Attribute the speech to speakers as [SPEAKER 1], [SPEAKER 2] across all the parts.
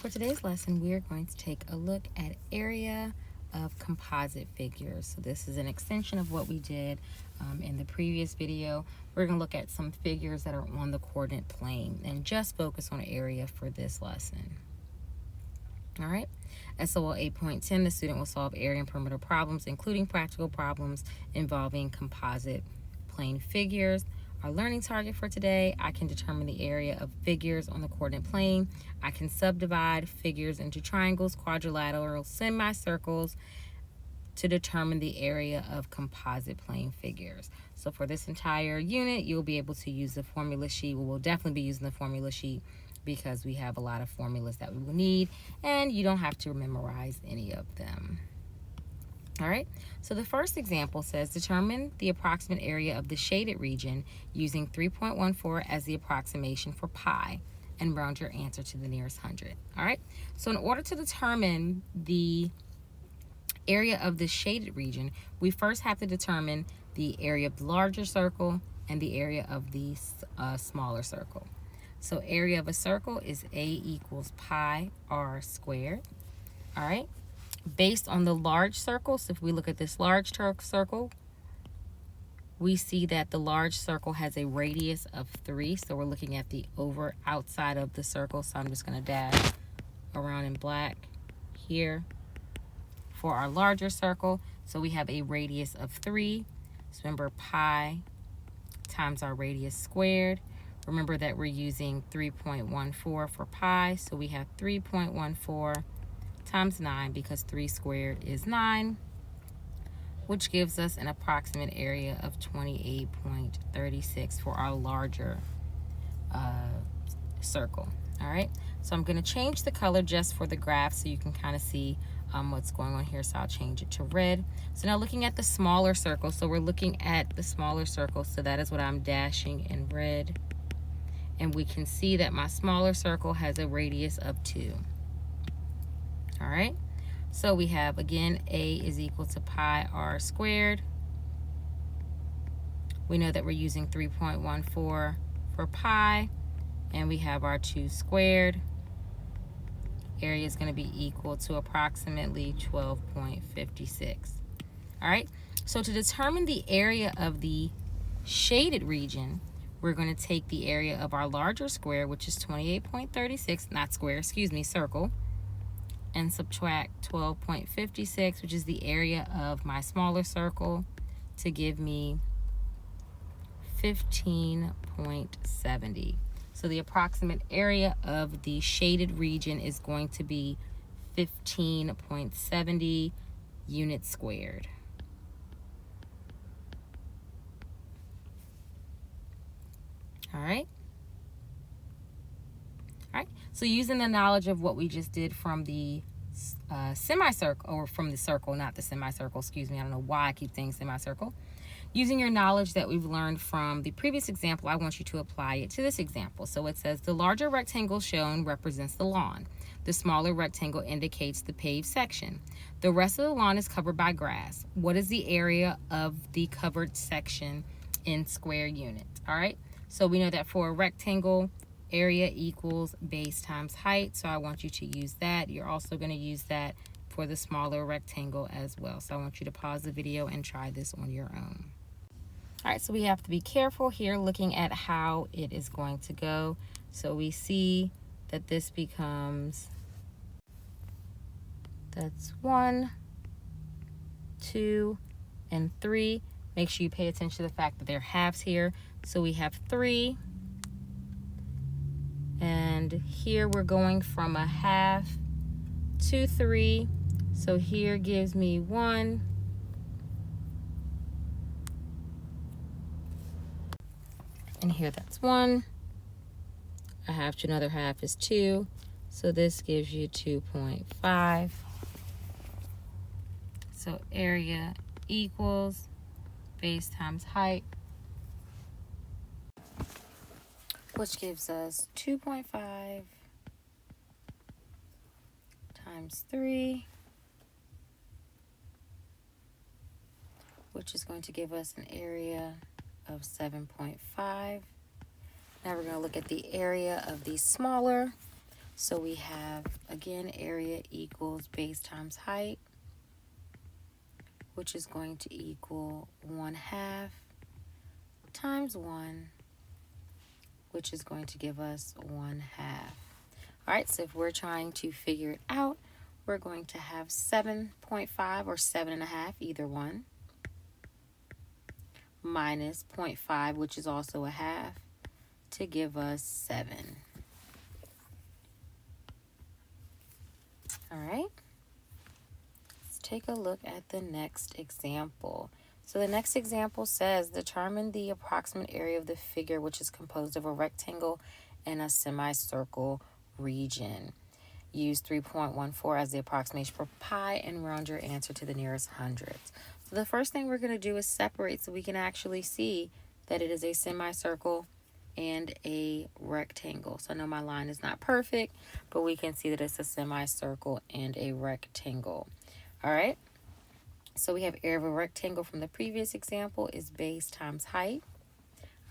[SPEAKER 1] For today's lesson, we are going to take a look at area of composite figures. So this is an extension of what we did in the previous video. We're going to look at some figures that are on the coordinate plane and just focus on area for this lesson. All right. SOL 8.10, the student will solve area and perimeter problems, including practical problems involving composite plane figures. Our learning target for today: I can determine the area of figures on the coordinate plane. I can subdivide figures into triangles, quadrilaterals, semicircles to determine the area of composite plane figures. So for this entire unit, you'll be able to use the formula sheet. We will definitely be using the formula sheet because we have a lot of formulas that we will need, and you don't have to memorize any of them. All right, so the first example says determine the approximate area of the shaded region using 3.14 as the approximation for pi and round your answer to the nearest hundred. All right, so in order to determine the area of the shaded region, we first have to determine the area of the larger circle and the area of the smaller circle. So area of a circle is A equals pi r squared. All right. Based on the large circle, so if we look at this large circle, we see that the large circle has a radius of 3. So we're looking at the outside of the circle. So I'm just going to dash around in black here for our larger circle. So we have a radius of 3. So remember, pi times our radius squared. Remember that we're using 3.14 for pi. So we have 3.14 times 9, because 3 squared is 9, which gives us an approximate area of 28.36 for our larger circle. All right, so I'm going to change the color just for the graph so you can kind of see what's going on here. So I'll change it to red. So now looking at the smaller circle, so we're looking at the smaller circle, so that is what I'm dashing in red. And we can see that my smaller circle has a radius of 2. All right, so we have, again, A is equal to pi r squared. We know that we're using 3.14 for pi, and we have our 2 squared. Area is going to be equal to approximately 12.56. All right, so to determine the area of the shaded region, we're going to take the area of our larger square, which is 28.36, not square, excuse me, circle, and subtract 12.56, which is the area of my smaller circle, to give me 15.70. So the approximate area of the shaded region is going to be 15.70 units squared. All right. All right, so using the knowledge of what we just did from the semicircle, or from the circle, not the semicircle, excuse me, I don't know why I keep saying semicircle. Using your knowledge that we've learned from the previous example, I want you to apply it to this example. So it says the larger rectangle shown represents the lawn. The smaller rectangle indicates the paved section. The rest of the lawn is covered by grass. What is the area of the covered section in square units? All right, so we know that for a rectangle, area equals base times height, so I want you to use that. You're also going to use that for the smaller rectangle as well. So I want you to pause the video and try this on your own. All right, so we have to be careful here looking at how it is going to go. So we see that this becomes, that's 1, 2, and 3. Make sure you pay attention to the fact that there are halves here. So we have 3. And here we're going from a half to 3. So here gives me 1. And here that's 1. A half to another half is 2. So this gives you 2.5. So area equals base times height, which gives us 2.5 times 3, which is going to give us an area of 7.5. Now we're going to look at the area of the smaller So we have, again, area equals base times height, which is going to equal 1/2 times 1, which is going to give us 1/2. All right, so if we're trying to figure it out, we're going to have 7.5 or 7.5, either one, minus 0.5, which is also a half, to give us 7. All right, let's take a look at the next example. So the next example says, determine the approximate area of the figure, which is composed of a rectangle and a semicircle region. Use 3.14 as the approximation for pi and round your answer to the nearest hundredths. So the first thing we're going to do is separate so we can actually see that it is a semicircle and a rectangle. So I know my line is not perfect, but we can see that it's a semicircle and a rectangle. All right. So we have area of a rectangle from the previous example is base times height.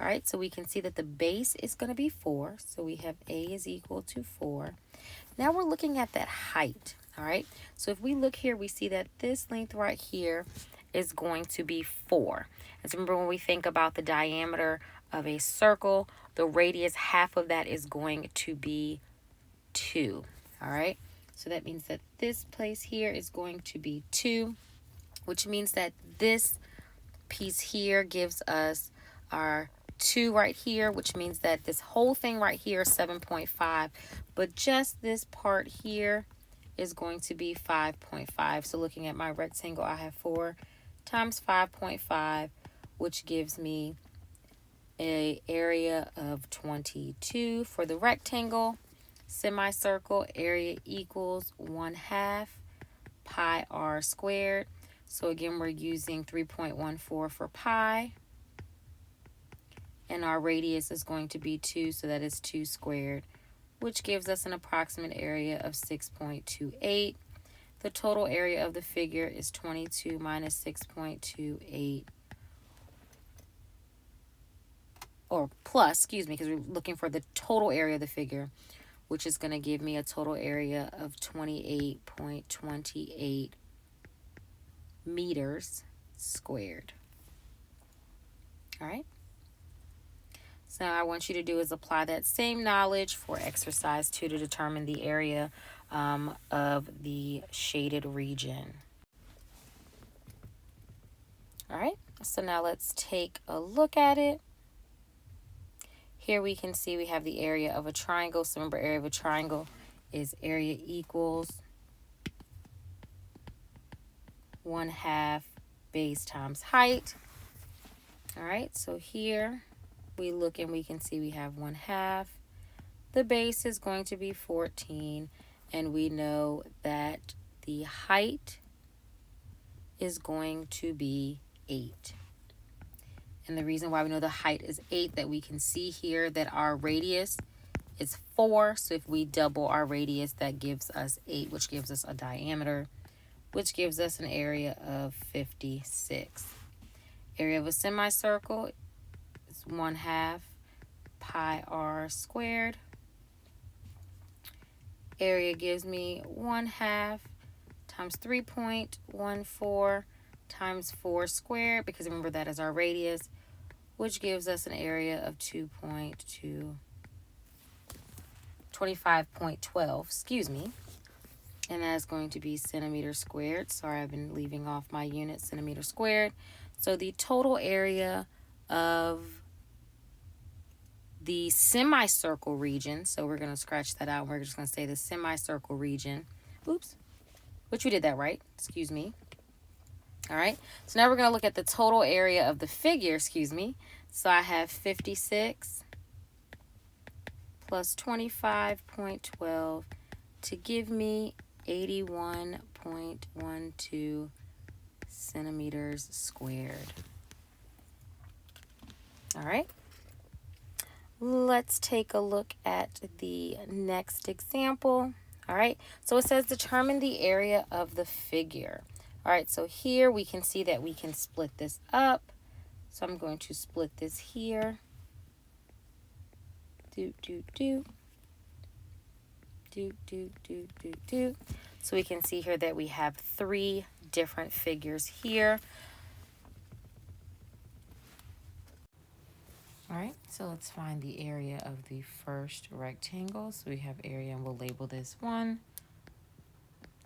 [SPEAKER 1] All right, so we can see that the base is going to be 4. So we have A is equal to 4. Now we're looking at that height. All right, so if we look here, we see that this length right here is going to be 4. And so remember, when we think about the diameter of a circle, the radius, half of that is going to be 2. All right, so that means that this place here is going to be 2, which means that this piece here gives us our 2 right here, which means that this whole thing right here is 7.5, but just this part here is going to be 5.5. So looking at my rectangle, I have 4 times 5.5, which gives me an area of 22 for the rectangle. Semicircle area equals 1/2 pi r squared. So again, we're using 3.14 for pi. And our radius is going to be 2, so that is 2 squared, which gives us an approximate area of 6.28. The total area of the figure is 22 minus 6.28. Or plus, excuse me, because we're looking for the total area of the figure, which is going to give me a total area of 28.28 meters squared. All right. So now I want you to do is apply that same knowledge for exercise 2 to determine the area of the shaded region. All right. So now let's take a look at it. Here we can see we have the area of a triangle. So remember, area of a triangle is area equals 1/2 base times height. All right, so here we look and we can see we have 1/2. The base is going to be 14, and we know that the height is going to be 8. And the reason why we know the height is 8, that we can see here that our radius is 4. So if we double our radius, that gives us 8, which gives us a diameter, which gives us an area of 56. Area of a semicircle is 1/2 pi r squared. Area gives me 1/2 times 3.14 times 4 squared, because remember that is our radius, which gives us an area of 25.12, excuse me. And that is going to be centimeters squared. Sorry, I've been leaving off my units, centimeters squared. So the total area of the semicircle region, so we're going to scratch that out. We're just going to say the semicircle region. Oops, which we did that right. Excuse me. All right, so now we're going to look at the total area of the figure, excuse me. So I have 56 plus 25.12 to give me 81.12 centimeters squared. All right, let's take a look at the next example. All right, so it says determine the area of the figure. All right, so here we can see that we can split this up. So I'm going to split this here. So we can see here that we have 3 different figures here. All right, so let's find the area of the first rectangle. So we have area, and we'll label this 1,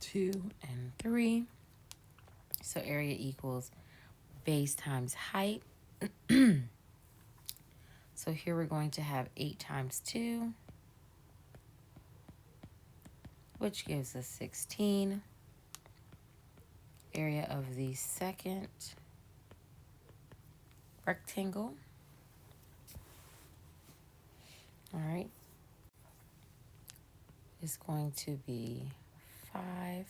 [SPEAKER 1] 2, and 3. So area equals base times height. So here we're going to have 8 times 2, which gives us 16. Area of the second rectangle. All right, is going to be 5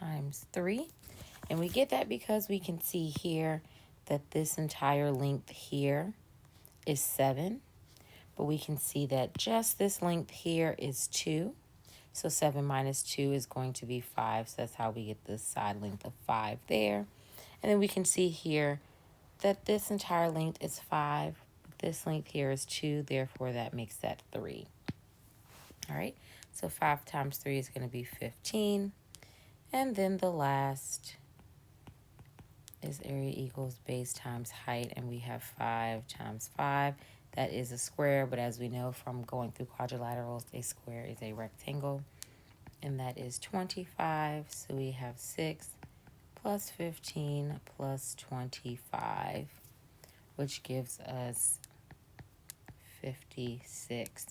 [SPEAKER 1] times 3. And we get that because we can see here that this entire length here is 7. But we can see that just this length here is 2. So 7 minus 2 is going to be 5. So that's how we get the side length of 5 there. And then we can see here that this entire length is 5. This length here is 2. Therefore, that makes that 3. All right. So 5 times 3 is going to be 15. And then the last is area equals base times height. And we have 5 times 5. That is a square, but as we know from going through quadrilaterals, a square is a rectangle. And that is 25. So we have 6 plus 15 plus 25, which gives us 56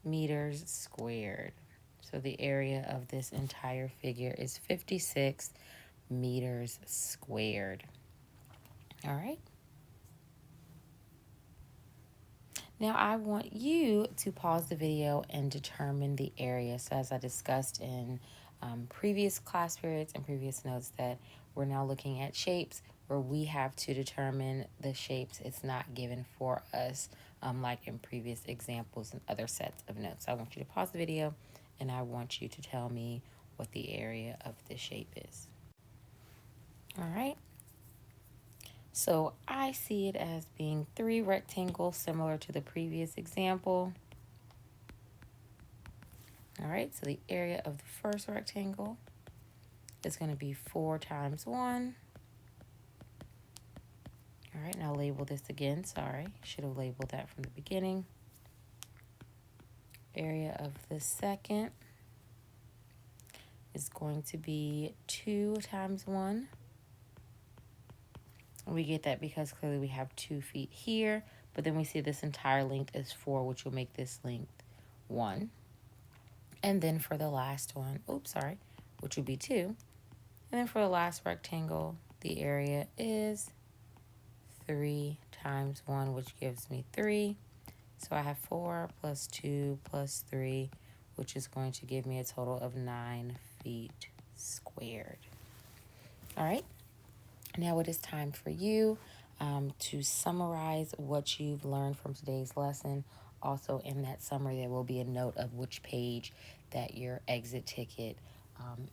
[SPEAKER 1] meters squared. So the area of this entire figure is 56 meters squared. All right. Now I want you to pause the video and determine the area. So as I discussed in previous class periods and previous notes, that we're now looking at shapes where we have to determine the shapes. It's not given for us like in previous examples and other sets of notes. So I want you to pause the video and I want you to tell me what the area of the shape is. All right. So I see it as being 3 rectangles similar to the previous example. All right, so the area of the first rectangle is going to be 4 times 1. All right, now label this again. Sorry, should have labeled that from the beginning. Area of the second is going to be 2 times 1. We get that because clearly we have 2 feet here, but then we see this entire length is 4, which will make this length 1. And then for the last one, which would be 2. And then for the last rectangle, the area is 3 times 1, which gives me 3. So I have 4 plus 2 plus 3, which is going to give me a total of 9 feet squared. All right. Now it is time for you to summarize what you've learned from today's lesson. Also in that summary, there will be a note of which page that your exit ticket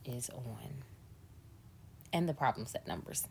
[SPEAKER 1] is on and the problem set numbers.